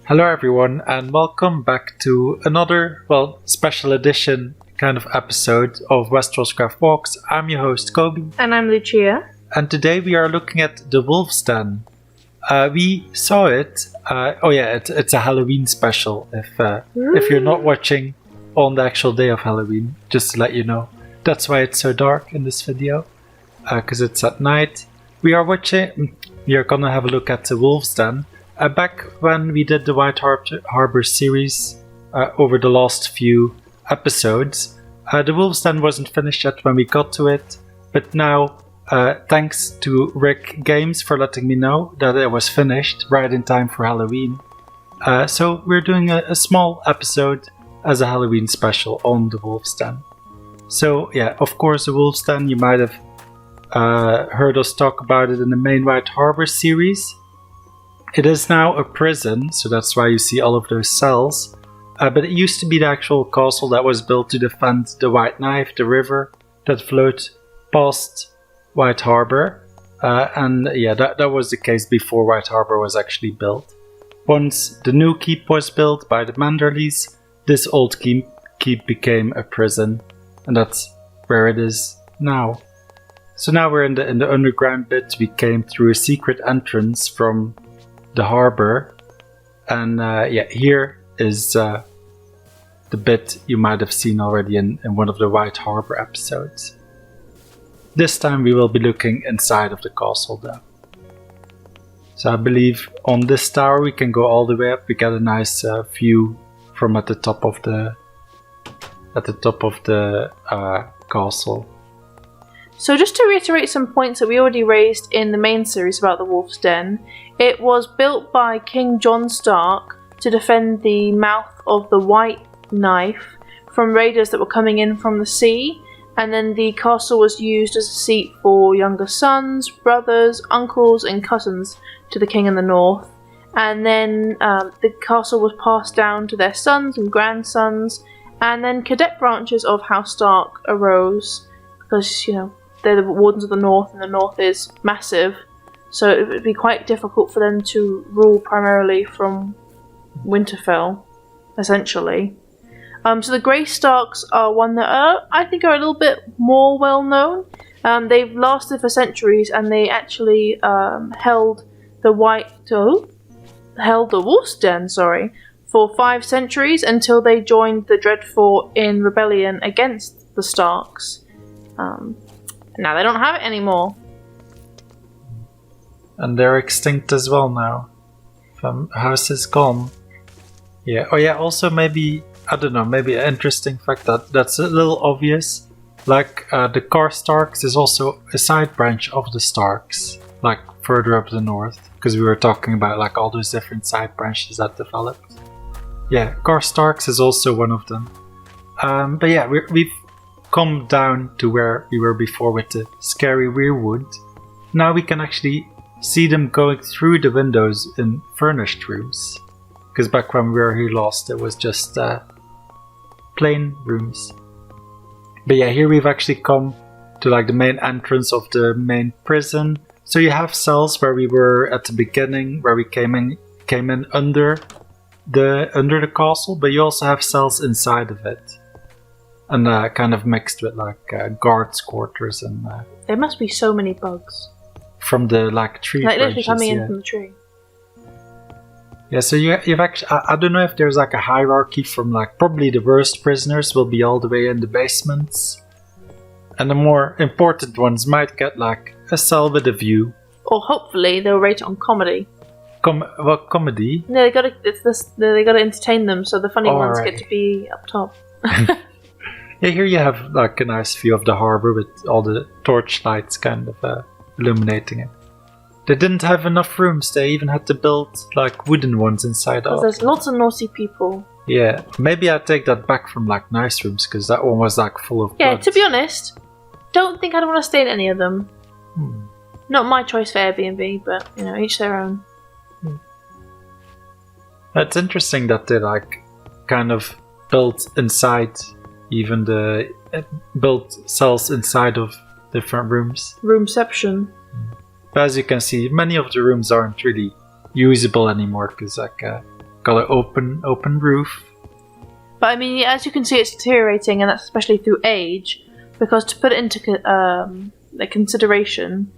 Hello everyone and welcome back to another, special edition kind of episode of WesterosCraft Walks. I'm your host Kobe. And I'm Lucia. And today we are looking at the Wolf's Den. We saw it, it's a Halloween special if you're not watching on the actual day of Halloween, just to let you know. That's why it's so dark in this video, because it's at night. We are gonna have a look at the Wolf's Den. Back when we did the White Harbor series over the last few episodes, the Wolf's Den wasn't finished yet when we got to it, but now, thanks to Rick Games for letting me know that it was finished right in time for Halloween. So we're doing a small episode as a Halloween special on the Wolf's Den. So yeah, of course the Wolf's Den, you might have heard us talk about it in the main White Harbor series. It is now a prison, so that's why you see all of those cells. But it used to be the actual castle that was built to defend the White Knife, the river that flowed past White Harbor. That was the case before White Harbor was actually built. Once the new keep was built by the Manderleys, this old keep became a prison, and that's where it is now. So now we're in the underground bit. We came through a secret entrance from the harbor, and here is the bit you might have seen already in one of the White Harbor episodes. This time we will be looking inside of the castle though. So I believe on this tower we can go all the way up. We get a nice view from at the top of the castle. So just to reiterate some points that we already raised in the main series about the Wolf's Den, it was built by King John Stark to defend the mouth of the White Knife from raiders that were coming in from the sea, and then the castle was used as a seat for younger sons, brothers, uncles and cousins to the king in the north. And then the castle was passed down to their sons and grandsons, and then cadet branches of House Stark arose, because, they're the Wardens of the North, and the North is massive, so it would be quite difficult for them to rule primarily from Winterfell, essentially. So the Grey Starks are one that I think are a little bit more well known. They've lasted for centuries, and they actually held the Wolf's Den, for 5 centuries until they joined the Dreadfort in rebellion against the Starks. Now they don't have it anymore. And they're extinct as well now. House is gone. Yeah. Oh yeah, also maybe an interesting fact that's a little obvious. Like, the Karstarks is also a side branch of the Starks, like further up the north. Because we were talking about like all those different side branches that developed. Yeah, Karstarks is also one of them. But yeah, we've come down to where we were before with the scary weirwood. Now we can actually see them going through the windows in furnished rooms. Because back when we were here last, it was just plain rooms. But yeah, here we've actually come to like the main entrance of the main prison. So you have cells where we were at the beginning, where we came in under the castle, but you also have cells inside of it. And kind of mixed with like guards' quarters and. There must be so many bugs. From the tree branches. Literally coming in from the tree. Yeah, so you've actually. I don't know if there's like a hierarchy from probably the worst prisoners will be all the way in the basements, and the more important ones might get a cell with a view. Or hopefully they'll rate it on comedy. Comedy? No, they gotta entertain them, so the funny ones get to be up top. Yeah, here you have a nice view of the harbor with all the torchlights kind of illuminating it. They didn't have enough rooms. They even had to build wooden ones inside out. There's lots of naughty people. Yeah, maybe I take that back from nice rooms, because that one was full of Yeah, blood. to be honest, don't think I'd want to stay in any of them. Not my choice for Airbnb, but each their own. It's interesting that they kind of built inside, even built cells inside of different rooms. Roomception. But as you can see, many of the rooms aren't really usable anymore because got an open roof. But I mean, as you can see, it's deteriorating, and that's especially through age. Because to put it into consideration,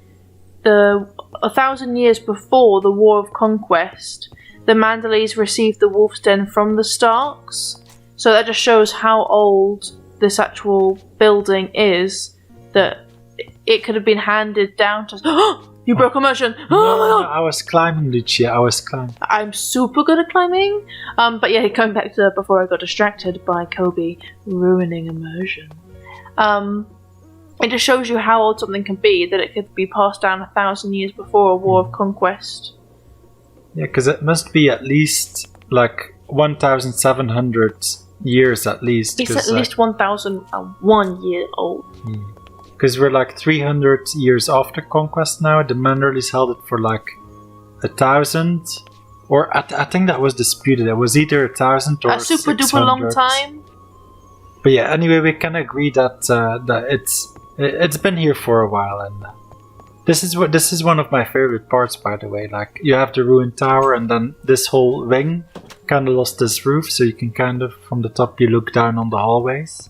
1,000 years before the War of Conquest, the Manderleys received the Wolf's Den from the Starks. So that just shows how old this actual building is. That it could have been handed down to. You broke immersion. No, I was climbing, Lucia. I was climbing. I'm super good at climbing. But yeah, going back to before I got distracted by Kobe ruining immersion. It just shows you how old something can be, that it could be passed down 1,000 years before a war of conquest. Yeah, because it must be at least like 1,700 years at least. It's at least 1,001 year old. Because we're like 300 years after conquest now. The Manderleys held it for like 1,000. Or I think that was disputed. It was either 1,000 or a super 600. duper long time. But yeah, anyway, we can agree that it's been here for a while, and this is one of my favorite parts, by the way. Like, you have the ruined tower, and then this whole wing kind of lost this roof, so you can kind of from the top you look down on the hallways.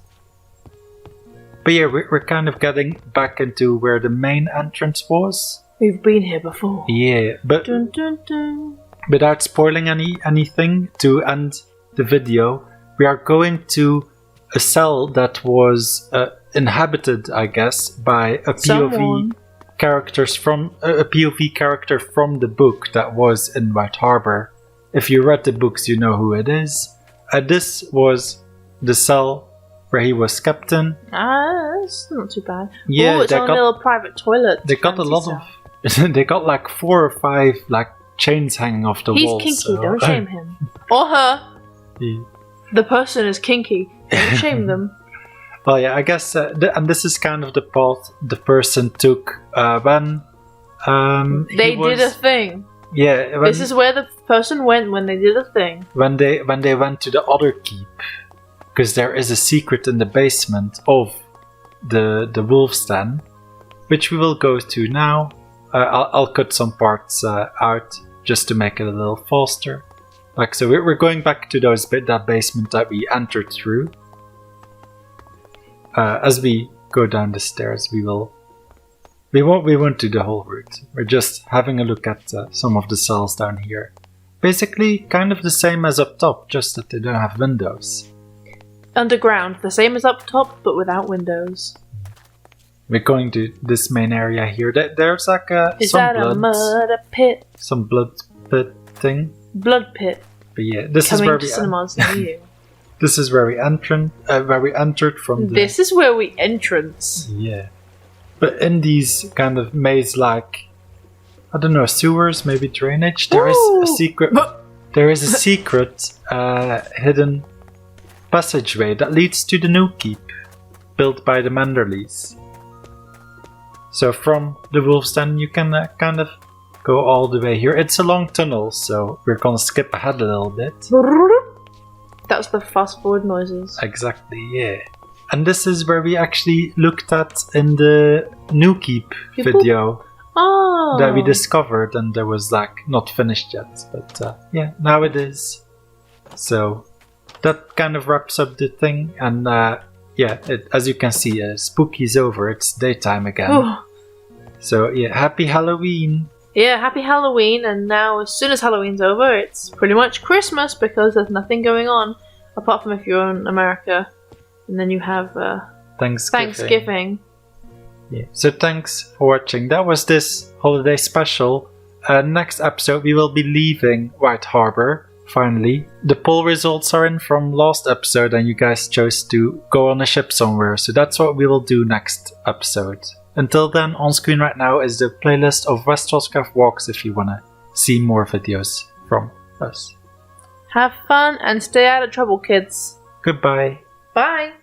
But yeah, we're kind of getting back into where the main entrance was. We've been here before. Yeah, but Dun, dun, dun. Without spoiling anything to end the video, we are going to a cell that was inhabited, I guess, by a POV characters from a POV character from the book that was in White Harbor. If you read the books, you know who it is. This was the cell where he was captain. That's not too bad. Yeah, it's on a little private toilet. They got a lot of. They got like 4 or 5 like chains hanging off the walls. He's kinky. Don't shame him or her. Yeah. The person is kinky. Don't shame them. Well, yeah, I guess, and this is kind of the path the person took when they did a thing. Yeah, this is where the person went when they did a thing. When they went to the other keep, because there is a secret in the basement of the wolf's den, which we will go to now. I'll cut some parts out just to make it a little faster. Like, so we're going back to that basement that we entered through. As we go down the stairs, we won't do the whole route. We're just having a look at some of the cells down here. Basically, kind of the same as up top, just that they don't have windows. Underground, the same as up top, but without windows. We're going to this main area here. There's like Is some that blood, a murder pit? some blood pit thing. Blood pit. But yeah, this Coming is where to we cinemas near you. This is where we entered from. This is where we entrance. Yeah, but in these kind of maze-like, I don't know, sewers, maybe drainage. There is a secret. There is a secret hidden passageway that leads to the new keep, built by the Manderleys. So from the Wolf's Den, you can kind of go all the way here. It's a long tunnel, so we're gonna skip ahead a little bit. That's the fast forward noises. Exactly, yeah. And this is where we actually looked at in the new keep video that we discovered, and there was like not finished yet, but yeah, now it is. So that kind of wraps up the thing, and yeah, as you can see, spooky's over. It's daytime again. Ooh. So yeah, happy Halloween. Yeah, happy Halloween, and now as soon as Halloween's over, it's pretty much Christmas because there's nothing going on, apart from if you're in America, and then you have Thanksgiving. Yeah. So thanks for watching. That was this holiday special. Next episode we will be leaving White Harbor, finally. The poll results are in from last episode and you guys chose to go on a ship somewhere, so that's what we will do next episode. Until then, on screen right now is the playlist of WesterosCraft walks if you want to see more videos from us. Have fun and stay out of trouble, kids. Goodbye. Bye.